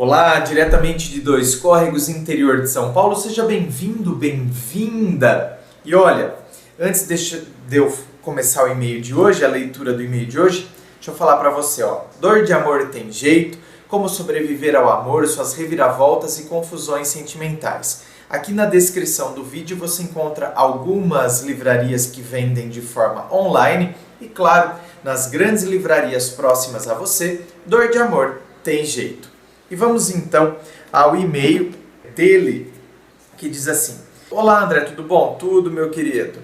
Olá, diretamente de Dois Córregos, interior de São Paulo, seja bem-vindo, bem-vinda! E olha, antes de eu começar o e-mail de hoje, a leitura do e-mail de hoje, deixa eu falar pra você, dor de amor tem jeito, como sobreviver ao amor, suas reviravoltas e confusões sentimentais. Aqui na descrição do vídeo você encontra algumas livrarias que vendem de forma online e, claro, nas grandes livrarias próximas a você, dor de amor tem jeito. E vamos então ao e-mail dele, que diz assim: Olá André, tudo bom? Tudo, meu querido.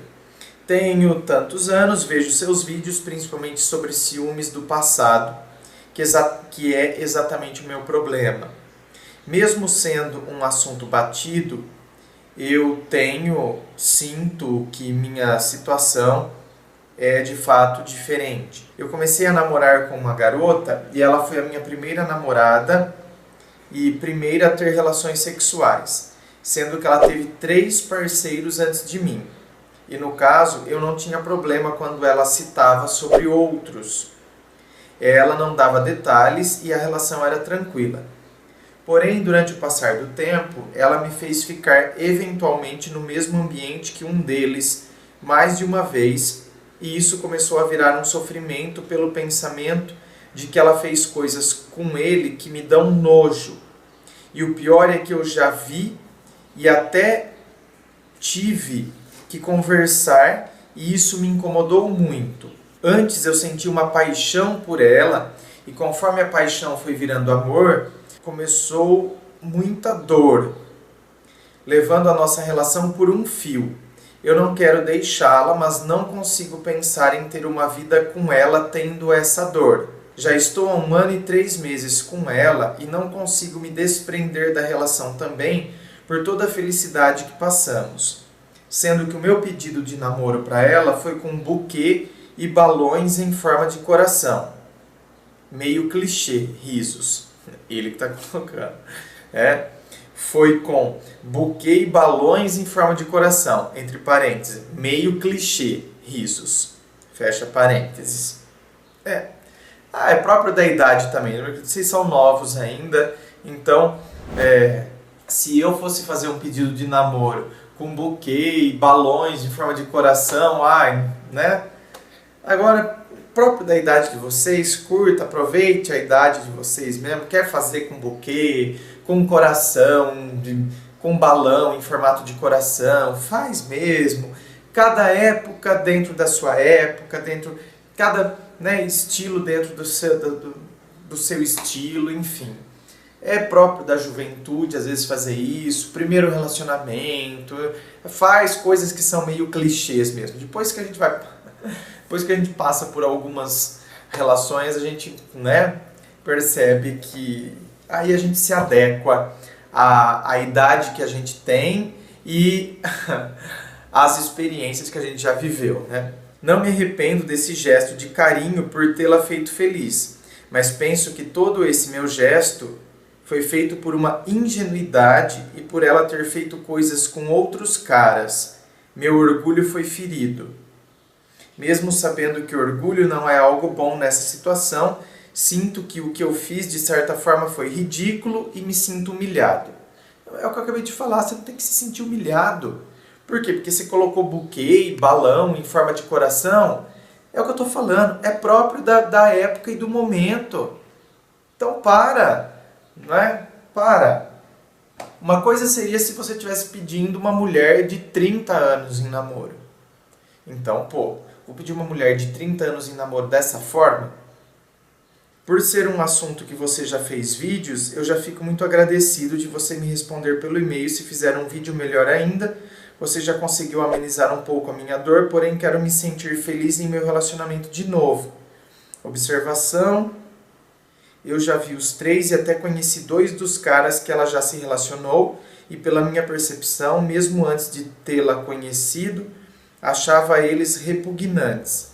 Tenho tantos anos, vejo seus vídeos, principalmente sobre ciúmes do passado, que é exatamente o meu problema. Mesmo sendo um assunto batido, eu sinto que minha situação é de fato diferente. Eu comecei a namorar com uma garota e ela foi a minha primeira namorada e primeira a ter relações sexuais, sendo que ela teve 3 parceiros antes de mim. E no caso, eu não tinha problema quando ela citava sobre outros. Ela não dava detalhes e a relação era tranquila. Porém, durante o passar do tempo, ela me fez ficar eventualmente no mesmo ambiente que um deles, mais de uma vez, e isso começou a virar um sofrimento pelo pensamento de que ela fez coisas com ele que me dão nojo. E o pior é que eu já vi e até tive que conversar e isso me incomodou muito. Antes eu senti uma paixão por ela e conforme a paixão foi virando amor, começou muita dor, levando a nossa relação por um fio. Eu não quero deixá-la, mas não consigo pensar em ter uma vida com ela tendo essa dor. Já estou há 1 ano e 3 meses com ela e não consigo me desprender da relação também por toda a felicidade que passamos. Sendo que o meu pedido de namoro para ela foi com um buquê e balões em forma de coração. Meio clichê, risos. Ele que está colocando. Foi com buquê e balões em forma de coração, entre parênteses, meio clichê, risos, fecha parênteses. É próprio da idade também, vocês são novos ainda, então, se eu fosse fazer um pedido de namoro com buquê e balões em forma de coração, Agora, próprio da idade de vocês, curta, aproveite a idade de vocês mesmo, quer fazer com buquê, com coração, com balão em formato de coração, faz mesmo. Cada época dentro da sua época, cada estilo dentro do seu estilo, enfim. É próprio da juventude, às vezes, fazer isso, primeiro relacionamento, faz coisas que são meio clichês mesmo. Depois que a gente passa por algumas relações, a gente percebe que aí a gente se adequa à idade que a gente tem e às experiências que a gente já viveu, Não me arrependo desse gesto de carinho por tê-la feito feliz, mas penso que todo esse meu gesto foi feito por uma ingenuidade e por ela ter feito coisas com outros caras. Meu orgulho foi ferido. Mesmo sabendo que orgulho não é algo bom nessa situação, sinto que o que eu fiz de certa forma foi ridículo e me sinto humilhado. É o que eu acabei de falar, você não tem que se sentir humilhado. Por quê? Porque você colocou buquê e balão em forma de coração. É o que eu estou falando, é próprio da época e do momento. Então para. Para. Uma coisa seria se você estivesse pedindo uma mulher de 30 anos em namoro. Então, vou pedir uma mulher de 30 anos em namoro dessa forma? Por ser um assunto que você já fez vídeos, eu já fico muito agradecido de você me responder pelo e-mail. Se fizer um vídeo, melhor ainda. Você já conseguiu amenizar um pouco a minha dor, porém quero me sentir feliz em meu relacionamento de novo. Observação. Eu já vi os 3 e até conheci 2 dos caras que ela já se relacionou e pela minha percepção, mesmo antes de tê-la conhecido, achava eles repugnantes.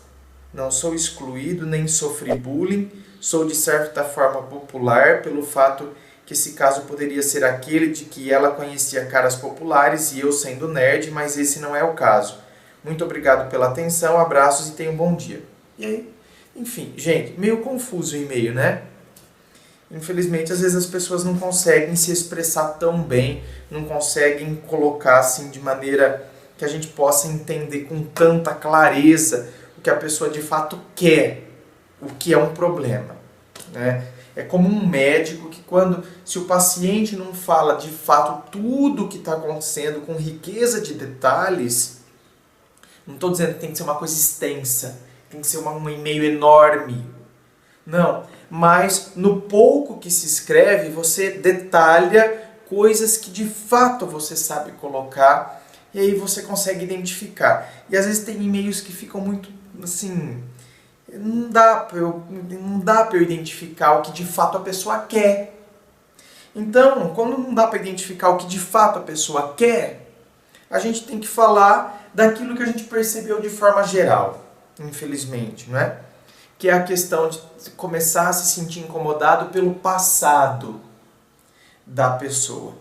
Não sou excluído nem sofri bullying, sou de certa forma popular pelo fato que esse caso poderia ser aquele de que ela conhecia caras populares e eu sendo nerd, mas esse não é o caso. Muito obrigado pela atenção, abraços e tenha um bom dia. E aí, enfim, gente, meio confuso o e-mail, Infelizmente, às vezes as pessoas não conseguem se expressar tão bem, não conseguem colocar assim de maneira que a gente possa entender com tanta clareza o que a pessoa de fato quer, o que é um problema, né? É como um médico que se o paciente não fala de fato tudo o que está acontecendo com riqueza de detalhes, não estou dizendo que tem que ser uma coisa extensa, tem que ser um e-mail enorme, não, mas no pouco que se escreve, você detalha coisas que de fato você sabe colocar e aí você consegue identificar. E às vezes tem e-mails que ficam muito assim, não dá para eu identificar o que de fato a pessoa quer. Então, quando não dá para identificar o que de fato a pessoa quer, a gente tem que falar daquilo que a gente percebeu de forma geral, infelizmente, não é? Que é a questão de começar a se sentir incomodado pelo passado da pessoa.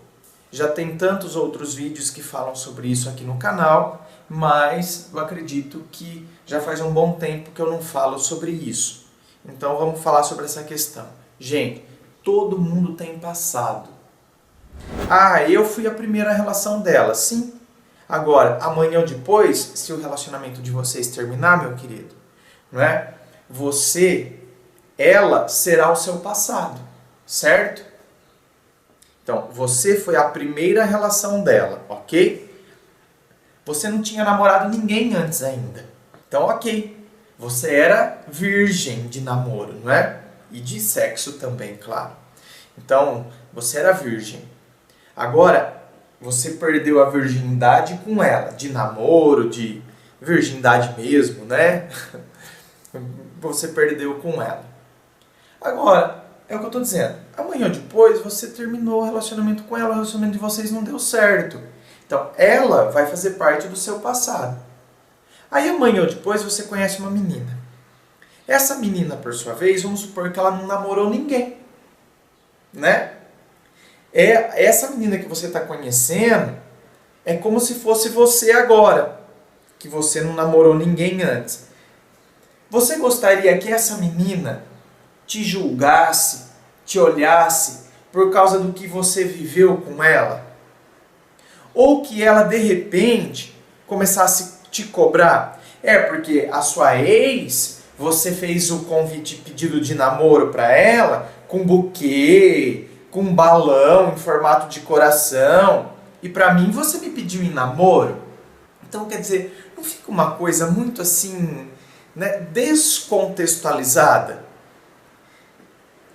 Já tem tantos outros vídeos que falam sobre isso aqui no canal, mas eu acredito que já faz um bom tempo que eu não falo sobre isso. Então vamos falar sobre essa questão. Gente, todo mundo tem passado. Ah, eu fui a primeira relação dela, sim. Agora, amanhã ou depois, se o relacionamento de vocês terminar, meu querido, não é? Ela será o seu passado, certo? Então, você foi a primeira relação dela, ok? Você não tinha namorado ninguém antes ainda. Então, ok. Você era virgem de namoro, não é? E de sexo também, claro. Então, você era virgem. Agora, você perdeu a virgindade com ela, de namoro, de virgindade mesmo, né? Você perdeu com ela. Agora, é o que eu estou dizendo. Amanhã ou depois, você terminou o relacionamento com ela, o relacionamento de vocês não deu certo. Então, ela vai fazer parte do seu passado. Aí, amanhã ou depois, você conhece uma menina. Essa menina, por sua vez, vamos supor que ela não namorou ninguém, né? Essa menina que você está conhecendo é como se fosse você agora, que você não namorou ninguém antes. Você gostaria que essa menina te julgasse, te olhasse por causa do que você viveu com ela? Ou que ela, de repente, começasse a te cobrar? Porque a sua ex, você fez o convite, pedido de namoro para ela, com buquê, com balão em formato de coração, e para mim você me pediu em namoro? Então, quer dizer, não fica uma coisa muito assim, né, descontextualizada?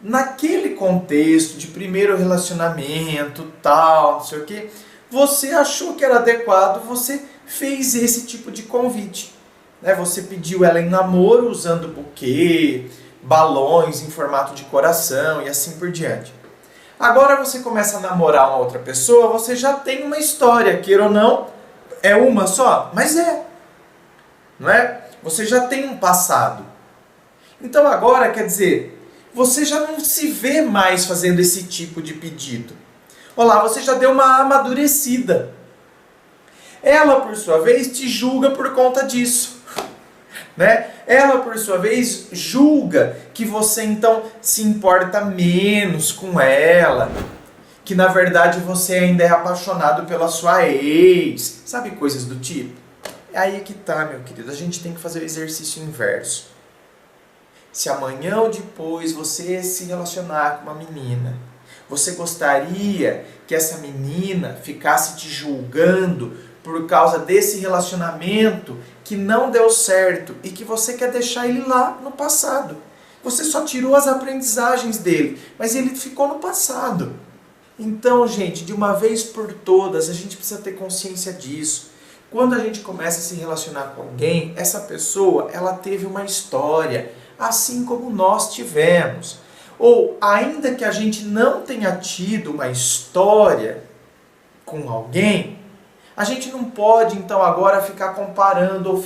Naquele contexto de primeiro relacionamento, tal, não sei o quê, você achou que era adequado, você fez esse tipo de convite. Né? Você pediu ela em namoro usando buquê, balões em formato de coração e assim por diante. Agora você começa a namorar uma outra pessoa, você já tem uma história, queira ou não, é uma só, mas não é? Você já tem um passado. Então agora, quer dizer, você já não se vê mais fazendo esse tipo de pedido. Olá, você já deu uma amadurecida. Ela, por sua vez, te julga por conta disso. Né? Ela, por sua vez, julga que você, então, se importa menos com ela. Que, na verdade, você ainda é apaixonado pela sua ex. Sabe, coisas do tipo? É aí que tá, meu querido. A gente tem que fazer o exercício inverso. Se amanhã ou depois você se relacionar com uma menina, você gostaria que essa menina ficasse te julgando por causa desse relacionamento que não deu certo e que você quer deixar ele lá no passado? Você só tirou as aprendizagens dele, mas ele ficou no passado. Então, gente, de uma vez por todas, a gente precisa ter consciência disso. Quando a gente começa a se relacionar com alguém, essa pessoa, ela teve uma história, assim como nós tivemos. Ou, ainda que a gente não tenha tido uma história com alguém, a gente não pode, então, agora ficar comparando ou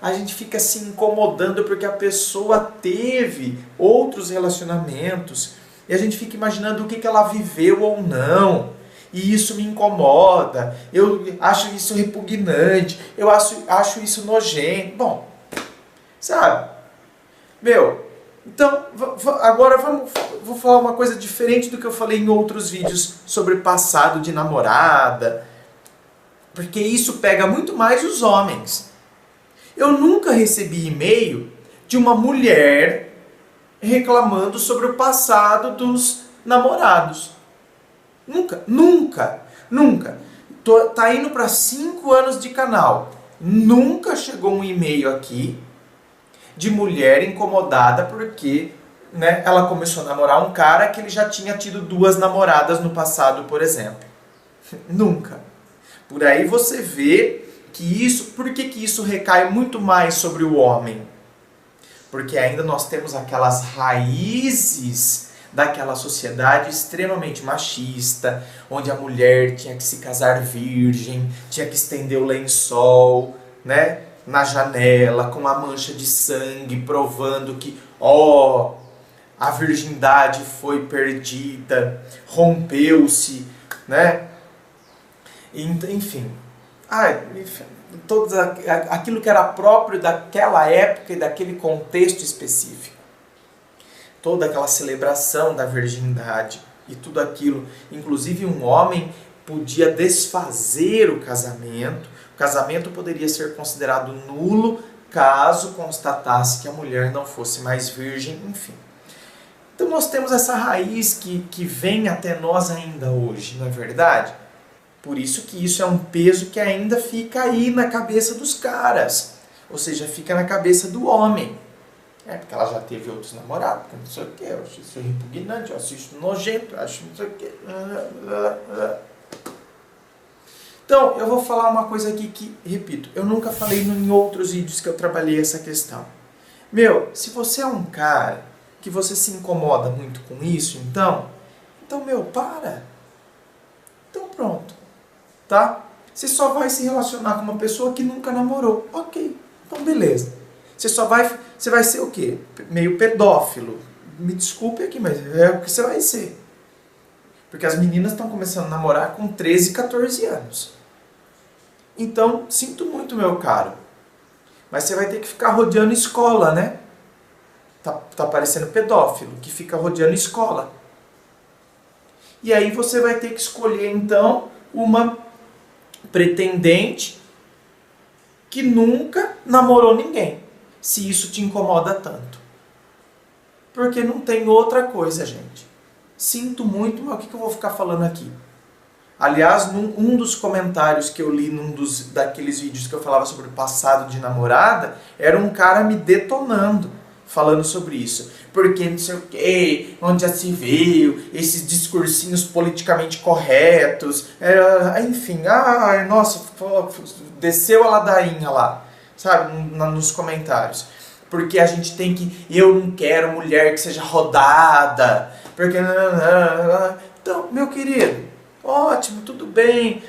a gente fica se incomodando porque a pessoa teve outros relacionamentos e a gente fica imaginando o que ela viveu ou não. E isso me incomoda, eu acho isso repugnante, eu acho isso nojento. Bom, sabe? Então, agora vou falar uma coisa diferente do que eu falei em outros vídeos sobre passado de namorada, porque isso pega muito mais os homens. Eu nunca recebi e-mail de uma mulher reclamando sobre o passado dos namorados. Nunca, nunca, nunca. Tá indo para 5 anos de canal. Nunca chegou um e-mail aqui de mulher incomodada porque, né, ela começou a namorar um cara que ele já tinha tido 2 namoradas no passado, por exemplo. Nunca. Por aí você vê que isso... Por que isso recai muito mais sobre o homem? Porque ainda nós temos aquelas raízes daquela sociedade extremamente machista, onde a mulher tinha que se casar virgem, tinha que estender o lençol, né, na janela, com a mancha de sangue, provando que, a virgindade foi perdida, rompeu-se, né? Enfim, aquilo que era próprio daquela época e daquele contexto específico. Toda aquela celebração da virgindade e tudo aquilo. Inclusive um homem podia desfazer o casamento. O casamento poderia ser considerado nulo caso constatasse que a mulher não fosse mais virgem, enfim. Então nós temos essa raiz que vem até nós ainda hoje, não é verdade? Por isso que isso é um peso que ainda fica aí na cabeça dos caras. Ou seja, fica na cabeça do homem. Porque ela já teve outros namorados, não sei o que, eu acho isso repugnante, eu acho isso nojento, eu acho não sei o que. Então, eu vou falar uma coisa aqui que, repito, eu nunca falei em outros vídeos que eu trabalhei essa questão. Se você é um cara que você se incomoda muito com isso, então, para. Então pronto, tá? Você só vai se relacionar com uma pessoa que nunca namorou. Ok, então beleza. Você vai ser o quê? Meio pedófilo. Me desculpe aqui, mas é o que você vai ser. Porque as meninas estão começando a namorar com 13, 14 anos. Então, sinto muito, meu caro. Mas você vai ter que ficar rodeando escola, né? Tá parecendo pedófilo, que fica rodeando escola. E aí você vai ter que escolher, então, uma pretendente que nunca namorou ninguém. Se isso te incomoda tanto. Porque não tem outra coisa, gente. Sinto muito, mas o que eu vou ficar falando aqui? Aliás, um dos comentários que eu li daqueles vídeos que eu falava sobre o passado de namorada, era um cara me detonando, falando sobre isso. Porque não sei o que, onde já se viu, esses discursinhos politicamente corretos, enfim, nossa, desceu a ladainha lá. Sabe, nos comentários. Porque a gente tem que... Eu não quero mulher que seja rodada. Porque... Então, meu querido, ótimo, tudo bem.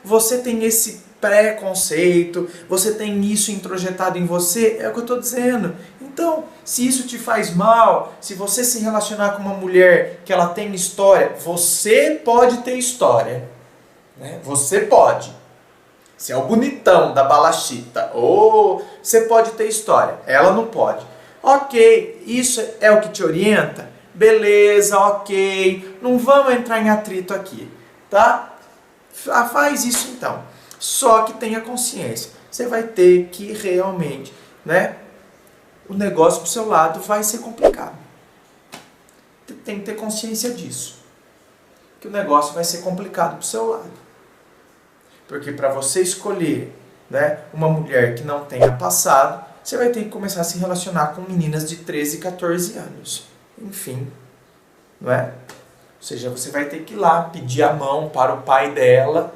Você tem esse preconceito, você tem isso introjetado em você, é o que eu estou dizendo. Então, se isso te faz mal, se você se relacionar com uma mulher que ela tem história, você pode ter história. Né? Você pode. Você é o bonitão da balachita. Você pode ter história. Ela não pode. Ok, isso é o que te orienta? Beleza, ok. Não vamos entrar em atrito aqui, tá? Faz isso então. Só que tenha consciência. Você vai ter que realmente, né? O negócio pro seu lado vai ser complicado. Tem que ter consciência disso. Que o negócio vai ser complicado pro seu lado. Porque para você escolher, né, uma mulher que não tenha passado, você vai ter que começar a se relacionar com meninas de 13, 14 anos. Enfim, não é? Ou seja, você vai ter que ir lá pedir a mão para o pai dela,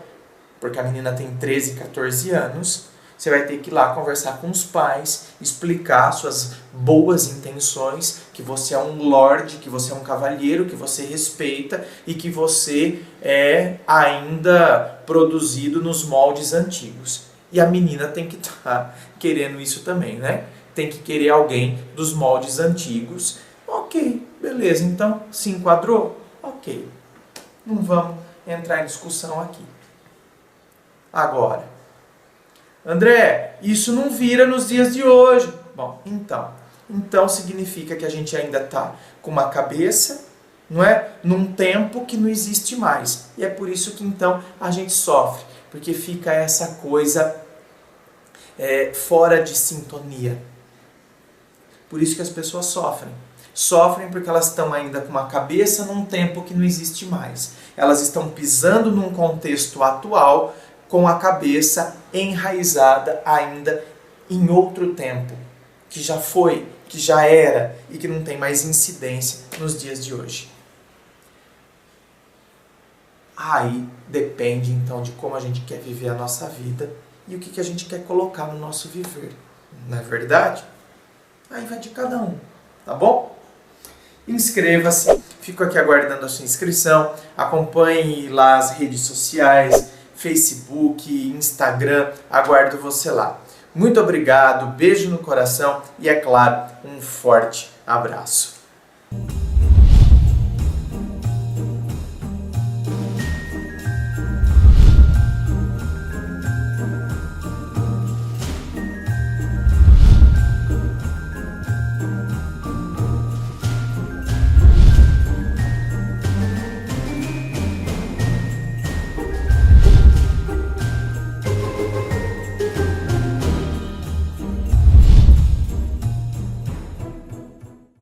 porque a menina tem 13, 14 anos. Você vai ter que ir lá conversar com os pais, explicar suas boas intenções, que você é um lorde, que você é um cavalheiro, que você respeita e que você é ainda produzido nos moldes antigos. E a menina tem que estar querendo isso também, né? Tem que querer alguém dos moldes antigos. Ok, beleza, então se enquadrou? Ok. Não vamos entrar em discussão aqui. Agora, André, isso não vira nos dias de hoje. Bom, então, então significa que a gente ainda está com uma cabeça, não é? Num tempo que não existe mais. E é por isso que então a gente sofre, porque fica essa coisa fora de sintonia. Por isso que as pessoas sofrem. Sofrem porque elas estão ainda com uma cabeça num tempo que não existe mais. Elas estão pisando num contexto atual com a cabeça enraizada ainda em outro tempo, que já foi, que já era e que não tem mais incidência nos dias de hoje. Aí depende então de como a gente quer viver a nossa vida e o que a gente quer colocar no nosso viver. Não é verdade? Aí vai de cada um, tá bom? Inscreva-se, fico aqui aguardando a sua inscrição, acompanhe lá as redes sociais, Facebook, Instagram, aguardo você lá. Muito obrigado, beijo no coração e, é claro, um forte abraço.